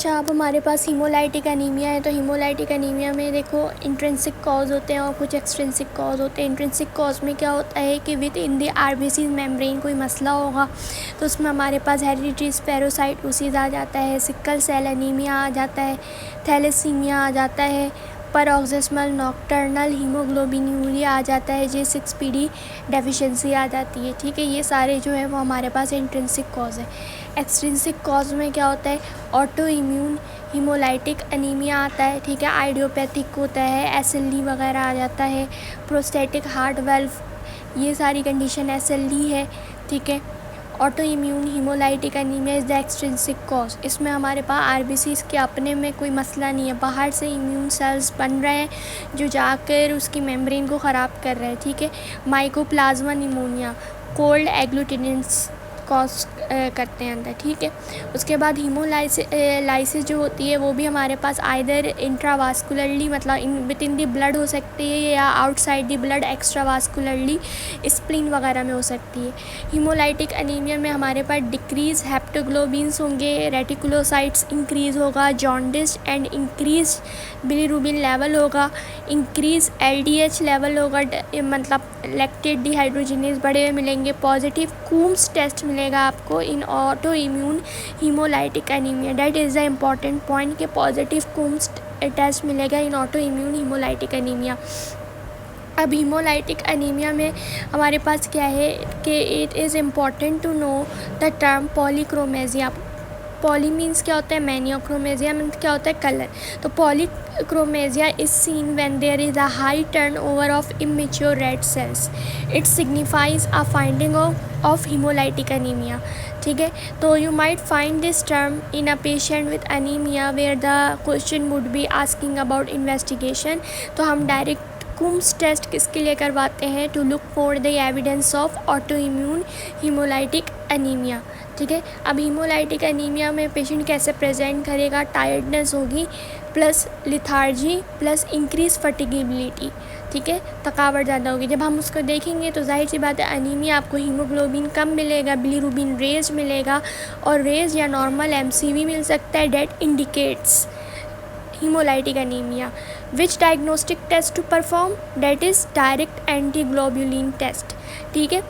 अच्छा, अब हमारे पास हीमोलाइटिक एनीमिया है। तो हीमोलाइटिक एनीमिया में देखो इंट्रिंसिक कॉज होते हैं और कुछ एक्सट्रिंसिक कॉज होते हैं। इंट्रिंसिक कॉज में क्या होता है कि with in the RBC membrane कोई मसला होगा तो उसमें हमारे पास हेरिडिटरी स्पेरोसाइटोसिस आ जाता है, सिकल सेल एनीमिया आ जाता है, थैलेसीमिया आ जाता है, पैरोक्सिस्मल नॉकटर्नल हीमोग्लोबिन्यूरिया आ जाता है, J6PD डेफिशिएंसी आ जाती है। ठीक है, ये सारे जो है वो हमारे पास इंट्रिंसिक कॉज है। एक्सट्रिंसिक कॉज में क्या होता है, ऑटो इम्यून हीमोलाइटिक एनीमिया आता है। ठीक है, आइडियोपैथिक होता है, SLD वगैरह आ जाता है, प्रोस्टेटिक हार्ट वेल्व, ये सारी कंडीशन SLD है। ठीक है, auto immune haemolytic anaemia is the extrinsic cause. इसमें हमारे पास आरबीसीज़ के अपने में कोई मसला नहीं है, बाहर से इम्यून सेल्स बन रहे हैं जो जाकर उसकी मेम्ब्रेन को ख़राब कर रहे हैं। ठीक है, माइकोप्लाज्मा निमोनिया, कोल्ड एग्लूटिनेंट्स कॉज करते हैं अंदर। ठीक है, उसके बाद हीमोलाइसिस जो होती है वो भी हमारे पास आइदर इंट्रावास्कुलरली मतलब विद इन द ब्लड हो सकती है या आउटसाइड द ब्लड एक्स्ट्रावास्कुलरली स्प्लीन वगैरह में हो सकती है। हीमोलाइटिक एनीमिया में हमारे पास डिक्रीज हेप्टोग्लोबिन्स होंगे, रेटिकुलोसाइट्स इंक्रीज़ होगा, jaundice and increase bilirubin level होगा, इंक्रीज LDH लेवल होगा, मतलब लैक्टेट डिहाइड्रोजिनेज बढ़े हुए मिलेंगे, पॉजिटिव कूम्स टेस्ट मिलेगा आपको in auto immune haemolytic anaemia. That is the important point कि पॉजिटिव कूम्स टेस्ट मिलेगा in auto immune haemolytic anaemia. अब हीमोलाइटिक एनीमिया में हमारे पास क्या है कि it is important to know the term polychromasia. Poly means क्या होता है मैनी और क्रोमेजिया मीन्स क्या होता है कलर। तो polychromasia is seen when there is a high turn over of immature red cells. It signifies a finding of haemolytic anaemia. ठीक है, तो you might find this term in a patient with anaemia where the question would be asking about investigation. तो हम direct Coombs test किसके लिए करवाते हैं, to look for the evidence of auto immune haemolytic anaemia. ठीक है, अब haemolytic anaemia में पेशेंट कैसे प्रेजेंट करेगा, टायर्डनेस होगी प्लस लिथार्जी प्लस इंक्रीज फटिगेबिलिटी। ठीक है, थकावट ज़्यादा होगी। जब हम उसको देखेंगे तो जाहिर सी बात है एनीमिया आपको हीमोग्लोबिन कम मिलेगा, बिलीरुबिन रेज मिलेगा और रेज या नॉर्मल MCV मिल सकता है। That indicates hemolytic anemia. Which diagnostic test to perform? That is direct antiglobulin test. ठीक है,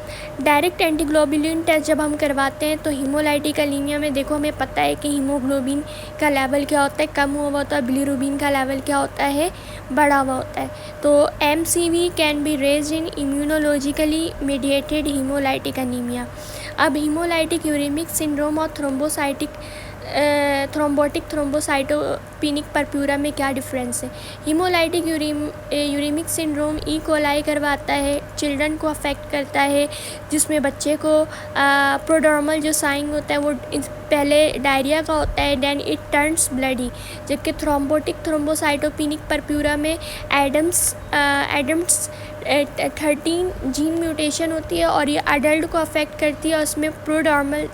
डायरेक्ट एंटीग्लोबुलिन टेस्ट जब हम करवाते हैं तो हीमोलाइटिक एनीमिया में देखो हमें पता है कि हीमोग्लोबिन का लेवल क्या होता है, कम हुआ होता है, बिलीरुबिन का लेवल क्या होता है, बढ़ा हुआ होता है। तो MCV can be raised in immunologically mediated haemolytic anaemia. अब हीमोलाइटिक यूरेमिक सिंड्रोम और थ्रोम्बोटिक थ्रोम्बोसाइटोपेनिक परप्यूरा में क्या डिफरेंस है। Haemolytic uremic syndrome E coli करवाता है, चिल्ड्रन को अफेक्ट करता है, जिसमें बच्चे को प्रोडर्मल जो साइन होता है वो पहले डायरिया का होता है, देन इट टर्न्स ब्लडी। जबकि थ्रोम्बोटिक थ्रोम्बोसाइटोपेनिक परप्यूरा में एडम्स 13 जीन म्यूटेशन होती है और ये अडल्ट को अफेक्ट करती है और उसमें प्रोडर्मल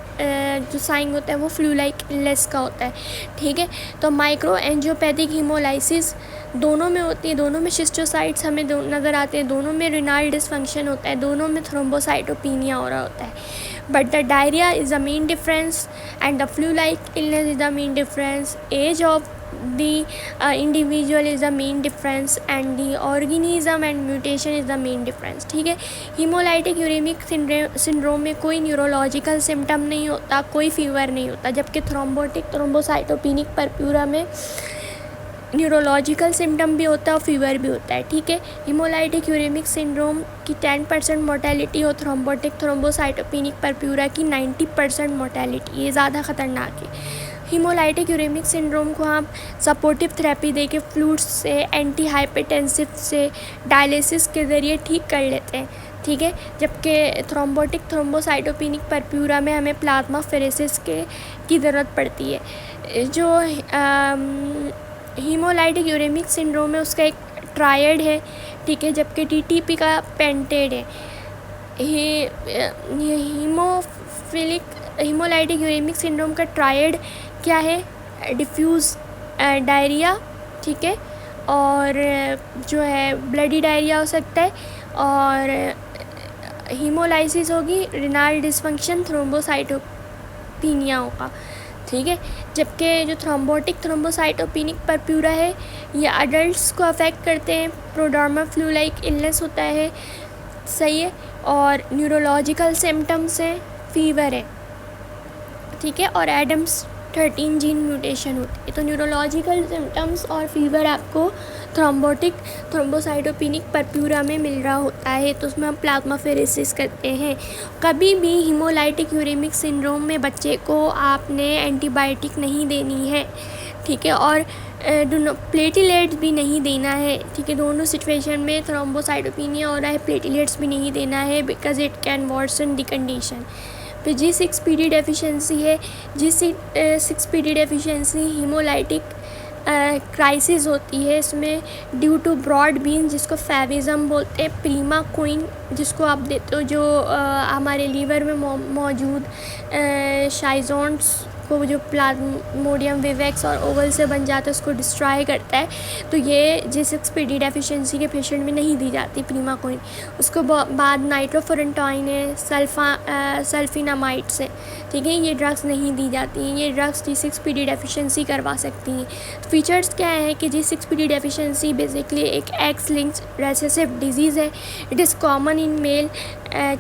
जो साइन होता है वो फ्लू लाइक इलनेस का होता है। ठीक है, तो माइक्रो एंजियोपैथिक हीमोलाइसिस दोनों में होती है, दोनों में शिस्टोसाइट्स हमें नज़र आते हैं, दोनों में रिनाल डिसफंक्शन होता है, दोनों में थ्रोम्बोसाइटोपेनिया हो रहा होता है। But the diarrhoea is the main difference and the flu like illness is the main difference. Age of the individual is the main difference and the organism and mutation is the main difference. ठीक है, haemolytic uremic syndrome में कोई neurological symptom नहीं होता, कोई fever नहीं होता, जबकि थ्रोम्बोटिक थ्रोम्बोसाइटोपेनिक परप्यूरा में न्यूरोलॉजिकल सिम्टम भी होता है और फीवर भी होता है। ठीक है, हीमोलाइटिक यूरेमिक सिंड्रोम की 10% मोर्टेलिटी हो, थ्रोम्बोटिक थ्रोम्बोसाइटोपेनिक परप्यूरा की 90% मोर्टेलिटी, ये ज़्यादा ख़तरनाक है। हीमोलाइटिक यूरेमिक सिंड्रोम को हम सपोर्टिव थेरेपी देके फ्लूइड्स से, एंटी हाइपरटेंसिव से, डायलिसिस के ज़रिए ठीक कर लेते हैं। ठीक है, जबकि थ्रोम्बोटिक थ्रोम्बोसाइटोपेनिक परप्यूरा में हमें प्लाज्मा फेरेसिस की ज़रूरत पड़ती है। जो हीमोलाइटिक यूरेमिक सिंड्रोम में उसका एक ट्रायड है। ठीक है, जबकि TTP का पेंटेड है। हीमोलाइटिक यूरेमिक सिंड्रोम का ट्रायड क्या है, डिफ्यूज़ डायरिया, ठीक है, और जो है ब्लडी डायरिया हो सकता है, और हीमोलाइसिस होगी, रिनाल डिसफंक्शन, थ्रोम्बोसाइटोपेनिया होगा। ठीक है। जबकि जो थ्रोम्बोटिक थ्रोम्बोसाइटोपेनिक परप्यूरा है ये अडल्ट्स को अफेक्ट करते हैं, प्रोडर्मा फ्लू लाइक इलनेस होता है, सही है। और न्यूरोलॉजिकल सिम्टम्स हैं, फीवर है, ठीक है, और एडम्स 13 जीन म्यूटेशन होती है। तो न्यूरोलॉजिकल सिम्टम्स और फीवर आपको थ्रोम्बोटिक थ्रोम्बोसाइटोपेनिक परप्यूरा में मिल रहा होता है, तो उसमें हम प्लाज्माफेरेसिस करते हैं। कभी भी हीमोलाइटिक यूरेमिक सिंड्रोम में बच्चे को आपने एंटीबायोटिक नहीं देनी है, ठीक है, और प्लेटिलेट्स भी नहीं देना है, ठीक है। दोनों सिचुएशन में थ्रोम्बोसाइटोपेनिया हो रहा है, प्लेटिलेट्स भी नहीं देना है because it can worsen the condition. फिर G6PD डेफिशिएंसी है। G6PD डेफिशिएंसी हीमोलाइटिक क्राइसिस होती है। इसमें ड्यू टू ब्रॉड बीन जिसको फेविज़म बोलते हैं, प्रीमाक्विन जिसको आप देते हो जो हमारे लीवर में मौजूद शाइजोन्स को जो प्लाज्मोडियम विवेक्स और ओवल से बन जाता है उसको डिस्ट्रॉय करता है, तो ये G6PD डेफिशिएंसी के पेशेंट में नहीं दी जाती प्रीमाक्विन। उसको बाद नाइट्रोफुरेंटाइन है, सल्फिनामाइड्स है, ठीक है, ये ड्रग्स नहीं दी जाती हैं। ये ड्रग्स G6PD डेफिशिएंसी करवा सकती हैं। फीचर्स क्या है कि G6PD डेफिशिएंसी बेसिकली एक एक्स लिंक्ड रेसेसिव डिजीज़ है। It is common in male,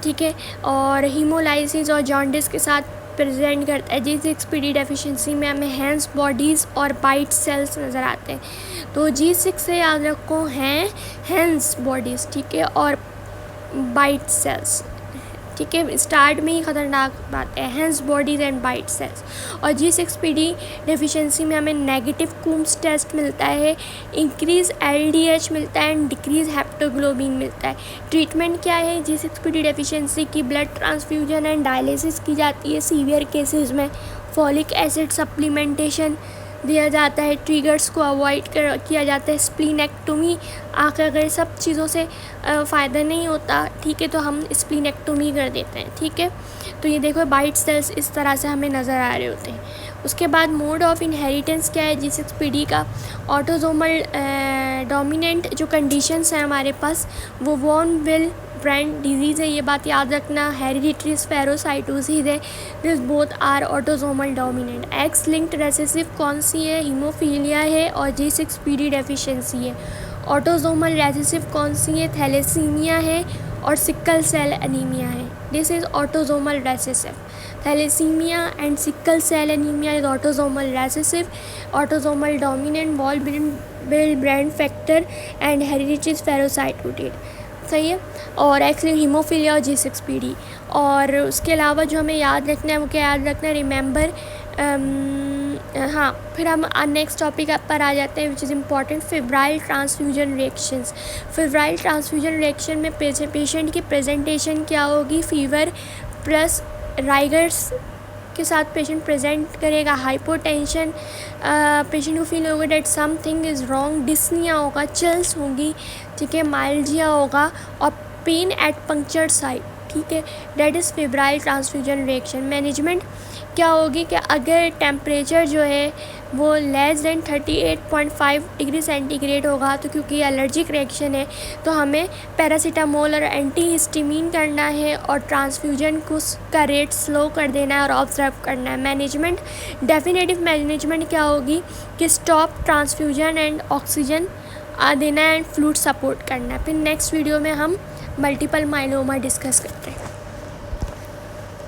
ठीक है, और हीमोलाइसिस और जॉन्डिस के साथ प्रेजेंट करता है। G6PD डेफिशिएंसी में हमें हैंस बॉडीज़ और बाइट सेल्स नज़र आते हैं। तो G6 से याद रखो हैं हैंस बॉडीज़, ठीक है, और बाइट सेल्स, ठीक है, स्टार्ट में ही ख़तरनाक बात है, Heinz bodies and bite cells. और G6PD डेफिशिएंसी में हमें नेगेटिव कूम्स टेस्ट मिलता है, इंक्रीज़ LDH मिलता है एंड डिक्रीज़ हेप्टोग्लोबिन मिलता है। ट्रीटमेंट क्या है G6PD डेफिशिएंसी की? ब्लड ट्रांसफ्यूजन एंड डायलिसिस की जाती है सीवियर केसेस में, फॉलिक एसिड सप्लीमेंटेशन दिया जाता है, ट्रिगर्स को अवॉइड किया जाता है, स्प्लीनेक्टोमी। आखिर अगर सब चीज़ों से फ़ायदा नहीं होता, ठीक है, तो हम स्प्लीनेक्टोमी कर देते हैं, ठीक है। तो ये देखो बाइट सेल्स इस तरह से हमें नज़र आ रहे होते हैं। उसके बाद मोड ऑफ इनहेरिटेंस क्या है G6PD का? ऑटोसोमल डोमिनेंट जो कंडीशंस हैं हमारे पास वो वॉन विल ब्रांड डिजीज़ है, ये बात याद रखना। हेरिडिटरी स्फेरोसाइटोसिस है, this both are autosomal dominant. X linked recessive कौन सी है? हीमोफीलिया है और G6PD डेफिशिएंसी है। ऑटोसोमल रेसेसिव कौन सी है? थैलेसीमिया है और सिकल सेल एनीमिया है। This is autosomal recessive. Thalassaemia and sickle cell anaemia is autosomal recessive, autosomal dominant, von Willebrand factor and hereditary spherocytosis, सही है। और एक्चुअली हीमोफीलिया और G6PD। और उसके अलावा जो हमें याद रखना है वो क्या याद रखना है? रिमेंबर, हाँ, फिर हम नेक्स्ट टॉपिक पर आ जाते हैं which is important, febrile transfusion reactions. Febrile transfusion reaction में पेशेंट की प्रेजेंटेशन क्या होगी? फीवर प्लस राइगर्स के साथ पेशेंट प्रेजेंट करेगा, हाइपोटेंशन, पेशेंट को फील होगा that something is wrong, dyspnoea होगा, चिल्स होंगी, ठीक है, माइल्जिया होगा और पेन एट पंक्चर्ड साइट, ठीक है, that is febrile transfusion reaction. Management क्या होगी कि अगर टेम्परेचर जो है वो लेस देन 38.5 डिग्री सेंटीग्रेड होगा तो क्योंकि एलर्जिक रिएक्शन है तो हमें पैरासीटामोल और एंटी हिस्टामिन करना है और ट्रांसफ्यूजन का रेट स्लो कर देना है और ऑब्जर्व करना है। मैनेजमेंट, डेफिनेटिव मैनेजमेंट क्या होगी कि स्टॉप ट्रांसफ्यूजन एंड ऑक्सीजन देना है एंड फ्लूइड सपोर्ट करना है। फिर नेक्स्ट वीडियो में हम मल्टीपल माइलोमा डिस्कस करते हैं।